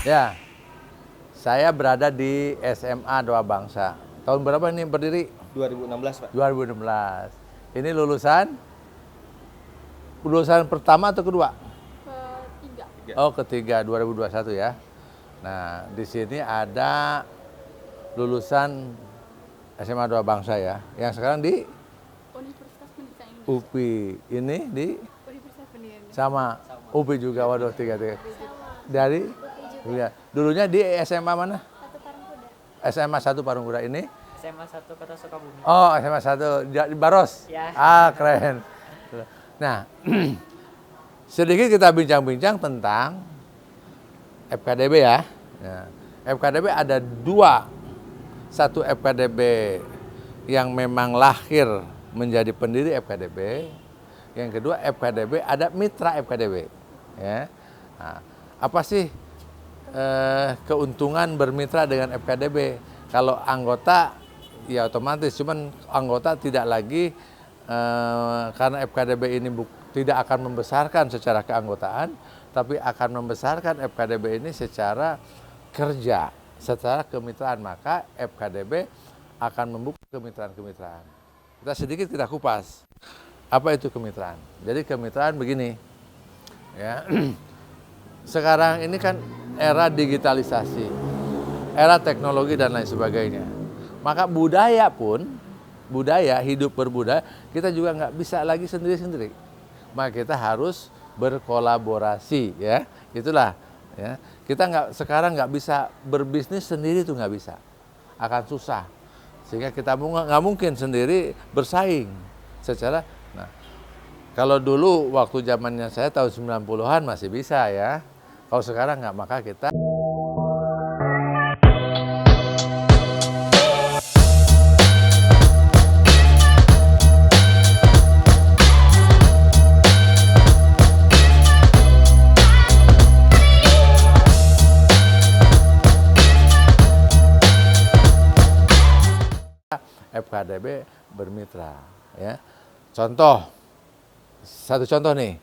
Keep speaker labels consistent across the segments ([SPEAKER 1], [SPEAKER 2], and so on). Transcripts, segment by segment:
[SPEAKER 1] Ya, saya berada di SMA Doa Bangsa. Tahun berapa ini berdiri?
[SPEAKER 2] 2016, Pak.
[SPEAKER 1] 2016. Ini lulusan pertama atau kedua?
[SPEAKER 3] Ketiga.
[SPEAKER 1] Oh, ketiga, 2021 ya. Nah, di sini ada lulusan SMA Doa Bangsa ya. Yang sekarang di
[SPEAKER 3] Universitas Pendidikan Indonesia.
[SPEAKER 1] UPI. Ini di
[SPEAKER 3] Universitas Pendidikan
[SPEAKER 1] sama UPI juga. Waduh, tiga.
[SPEAKER 3] Sama.
[SPEAKER 1] Dari ya. Dulunya di SMA mana?
[SPEAKER 3] Satu Parangkuda.
[SPEAKER 1] SMA 1 Parungkuda ini.
[SPEAKER 4] SMA 1 Kota Sukabumi.
[SPEAKER 1] Oh, SMA 1 di Baros.
[SPEAKER 4] Ya.
[SPEAKER 1] Ah, keren. Nah, sedikit kita bincang-bincang tentang FKDB ya. FKDB ada dua. Satu FKDB yang memang lahir menjadi pendiri FKDB. Yang kedua FKDB ada mitra FKDB. Ya. Nah, apa sih keuntungan bermitra dengan FKDB? Kalau anggota ya otomatis, cuman anggota tidak lagi karena FKDB ini tidak akan membesarkan secara keanggotaan, tapi akan membesarkan FKDB ini secara kerja, secara kemitraan. Maka FKDB akan membuka kemitraan-kemitraan. Kita kupas. Apa itu kemitraan? Jadi kemitraan begini, ya. Sekarang ini kan era digitalisasi, era teknologi dan lain sebagainya. Maka budaya hidup berbudaya, kita juga nggak bisa lagi sendiri-sendiri. Maka kita harus berkolaborasi, ya. Itulah, ya. Kita sekarang nggak bisa berbisnis sendiri, itu nggak bisa, akan susah. Sehingga kita nggak mungkin sendiri bersaing secara. Nah, kalau dulu waktu zamannya saya tahun 90-an masih bisa ya. Kalau sekarang nggak, maka kita FKDB bermitra, ya. Satu contoh nih,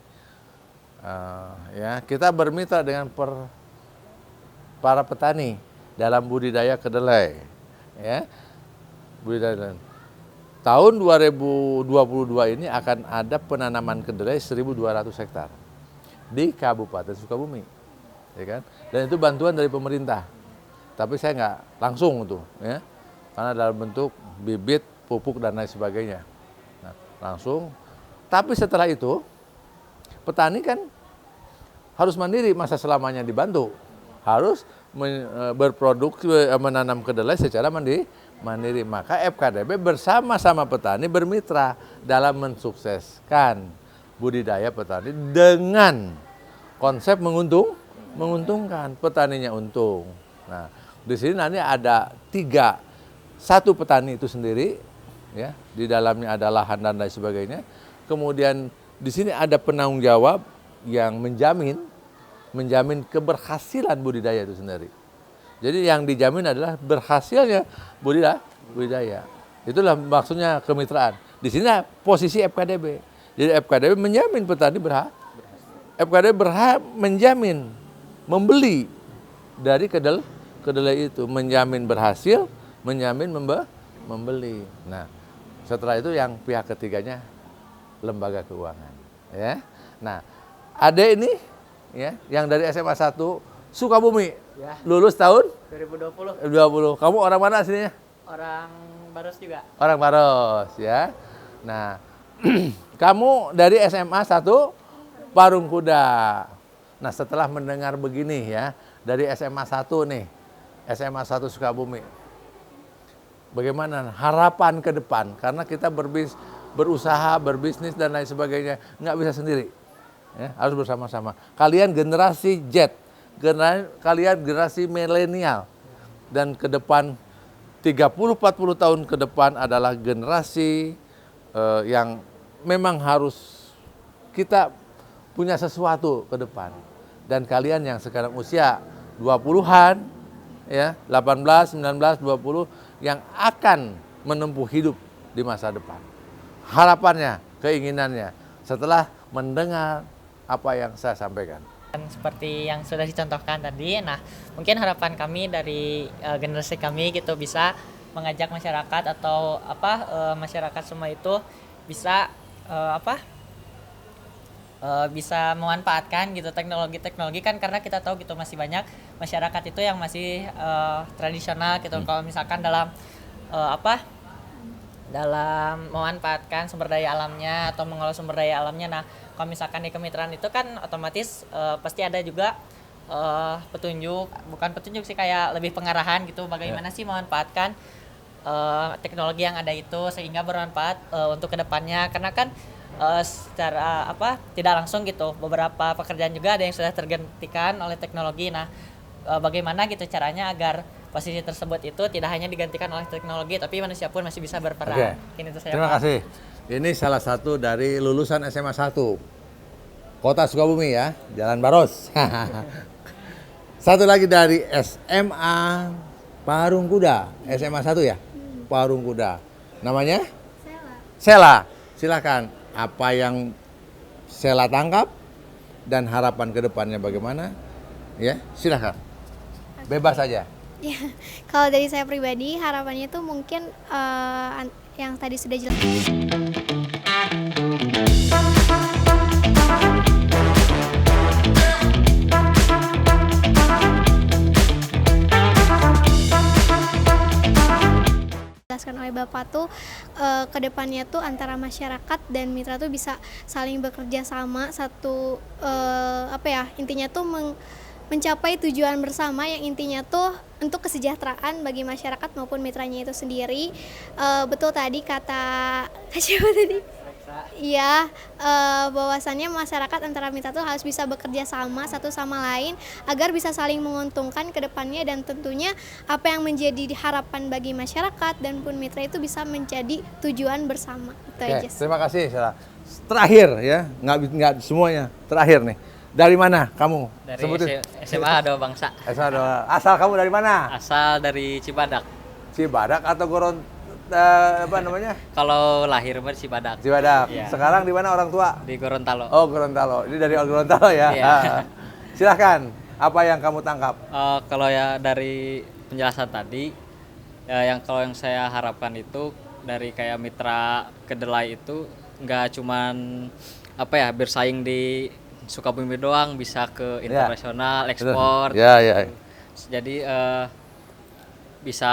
[SPEAKER 1] ya, kita bermitra dengan para petani dalam budidaya kedelai, ya. Budidaya. Tahun 2022 ini akan ada penanaman kedelai 1.200 hektar di Kabupaten Sukabumi, ya kan? Dan itu bantuan dari pemerintah, tapi saya nggak langsung tuh, ya. Karena dalam bentuk bibit, pupuk, dan lain sebagainya. Nah, langsung. Tapi setelah itu, petani kan harus mandiri, masa selamanya dibantu. Harus berproduksi, menanam kedelai secara mandiri. Maka FKDB bersama-sama petani bermitra dalam mensukseskan budidaya petani dengan konsep menguntungkan. Petaninya untung. Nah, di sini nanti ada 3. Satu, petani itu sendiri, ya, di dalamnya ada lahan dan lain sebagainya. Kemudian di sini ada penanggung jawab yang menjamin keberhasilan budidaya itu sendiri. Jadi yang dijamin adalah berhasilnya budidaya. Itulah maksudnya kemitraan. Di sini posisi FKDB. Jadi FKDB menjamin petani FKDB berhak menjamin membeli dari kedelai itu, menjamin berhasil, menjamin membeli. Nah, setelah itu yang pihak ketiganya lembaga keuangan, ya. Nah, Ade ini, ya, yang dari SMA 1 Sukabumi,
[SPEAKER 4] Ya.
[SPEAKER 1] lulus tahun
[SPEAKER 4] 2020.
[SPEAKER 1] Kamu orang mana aslinya?
[SPEAKER 4] Orang Baros juga.
[SPEAKER 1] Orang Baros, ya. Nah, kamu dari SMA 1 Parungkuda. Nah, setelah mendengar begini, ya, dari SMA 1 nih, SMA 1 Sukabumi, bagaimana harapan ke depan? Karena kita berusaha, berbisnis dan lain sebagainya, nggak bisa sendiri, ya, harus bersama-sama. Kalian generasi Z, kalian generasi milenial, dan ke depan 30-40 tahun ke depan adalah generasi yang memang harus kita punya sesuatu ke depan. Dan kalian yang sekarang usia 20-an, ya, 18, 19, 20, yang akan menempuh hidup di masa depan. Harapannya, keinginannya, setelah mendengar apa yang saya sampaikan.
[SPEAKER 4] Dan seperti yang sudah dicontohkan tadi, nah mungkin harapan kami dari generasi kami gitu bisa mengajak masyarakat atau masyarakat semua itu bisa bisa memanfaatkan gitu teknologi kan, karena kita tahu gitu masih banyak masyarakat itu yang masih tradisional gitu. Kalau misalkan dalam dalam memanfaatkan sumber daya alamnya atau mengelola sumber daya alamnya. Nah, kalau misalkan di kemitraan itu kan otomatis pasti ada juga bukan petunjuk sih, kayak lebih pengarahan gitu, bagaimana sih memanfaatkan teknologi yang ada itu sehingga bermanfaat untuk kedepannya. Karena kan secara tidak langsung gitu beberapa pekerjaan juga ada yang sudah tergantikan oleh teknologi. Nah, bagaimana gitu caranya agar posisi tersebut itu tidak hanya digantikan oleh teknologi tapi manusia pun masih bisa berperan. Itu saya.
[SPEAKER 1] Terima kasih. Ini salah satu dari lulusan SMA 1 Kota Sukabumi ya, Jalan Baros. Satu lagi dari SMA Parung Kuda, SMA 1 ya, Parung Kuda. Namanya? Sela. Silakan. Apa yang Sela tangkap dan harapan ke depannya bagaimana? Ya, silakan. Bebas saja.
[SPEAKER 2] Ya, kalau dari saya pribadi harapannya itu mungkin yang tadi sudah jelas. Dijelaskan oleh Bapak tuh kedepannya tuh antara masyarakat dan mitra tuh bisa saling bekerja sama intinya tuh mencapai tujuan bersama yang intinya tuh untuk kesejahteraan bagi masyarakat maupun mitranya itu sendiri. Betul tadi kata siapa tadi? Iya, bahwasannya masyarakat antara mitra tuh harus bisa bekerja sama satu sama lain agar bisa saling menguntungkan ke depannya, dan tentunya apa yang menjadi harapan bagi masyarakat dan pun mitra itu bisa menjadi tujuan bersama. Itu aja.
[SPEAKER 1] Terima kasih, Sarah. Terakhir ya, nggak semuanya. Terakhir nih, dari mana kamu?
[SPEAKER 4] Dari
[SPEAKER 1] Sebutin.
[SPEAKER 4] SMA Doa Bangsa.
[SPEAKER 1] Asal kamu dari mana?
[SPEAKER 4] Asal dari Cibadak.
[SPEAKER 1] Cibadak atau
[SPEAKER 4] Kalau lahir di Cibadak.
[SPEAKER 1] Cibadak.
[SPEAKER 4] Iya.
[SPEAKER 1] Sekarang di mana orang tua?
[SPEAKER 4] Di Gorontalo.
[SPEAKER 1] Oh, Gorontalo. Ini dari Gorontalo ya.
[SPEAKER 4] Iya.
[SPEAKER 1] Silahkan. Apa yang kamu tangkap?
[SPEAKER 4] Kalau ya dari penjelasan tadi, yang saya harapkan itu dari kayak mitra kedelai itu nggak cuman bersaing di Sukabumi doang, bisa ke internasional, ekspor.
[SPEAKER 1] Ya, ya.
[SPEAKER 4] Jadi bisa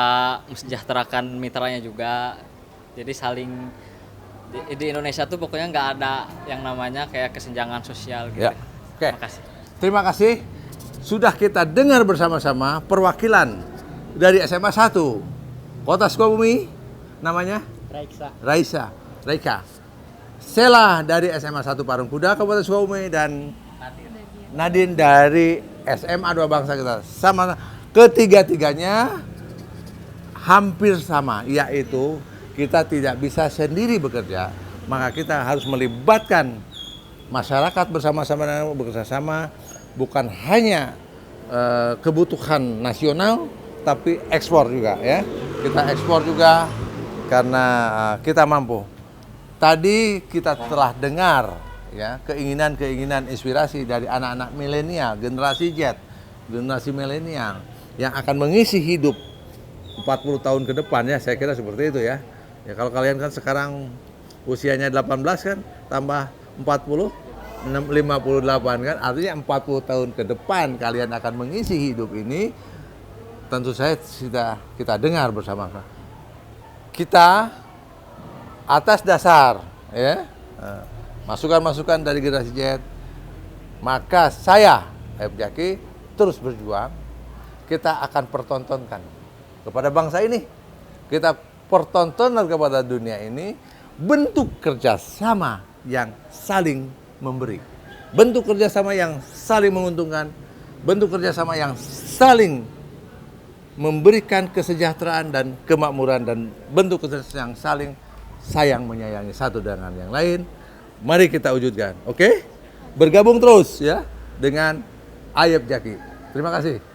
[SPEAKER 4] mesejahterakan mitranya juga. Jadi saling di Indonesia tuh pokoknya nggak ada yang namanya kayak kesenjangan sosial gitu.
[SPEAKER 1] Ya. Oke.
[SPEAKER 4] Terima kasih.
[SPEAKER 1] Terima kasih. Sudah kita dengar bersama-sama perwakilan dari SMA 1 Kota Sukabumi, namanya Raisa. Sela dari SMA 1 Parung Kuda Kabupaten Sukabumi, dan Nadine dari SMA 2 Bangsa kita. Sama, ketiga-tiganya hampir sama, yaitu kita tidak bisa sendiri bekerja, maka kita harus melibatkan masyarakat bersama-sama dan bekerja sama, bukan hanya kebutuhan nasional, tapi ekspor juga ya. Kita ekspor juga karena kita mampu. Tadi kita telah dengar ya keinginan-keinginan inspirasi dari anak-anak milenial, generasi Z, generasi milenial yang akan mengisi hidup 40 tahun ke depan ya, saya kira seperti itu ya. Ya kalau kalian kan sekarang usianya 18 kan, tambah 40, 58 kan, artinya 40 tahun ke depan kalian akan mengisi hidup ini. Tentu saya sudah kita dengar bersama. Kita atas dasar ya masukan-masukan dari generasi Z, maka saya Jaki terus berjuang. Kita akan pertontonkan kepada bangsa ini, kita pertontonkan kepada dunia ini bentuk kerjasama yang saling memberi, bentuk kerjasama yang saling menguntungkan, bentuk kerjasama yang saling memberikan kesejahteraan dan kemakmuran, dan bentuk kerjasama yang saling sayang menyayangi satu dengan yang lain. Mari kita wujudkan, oke? Bergabung terus ya dengan Ayep Jaki. Terima kasih.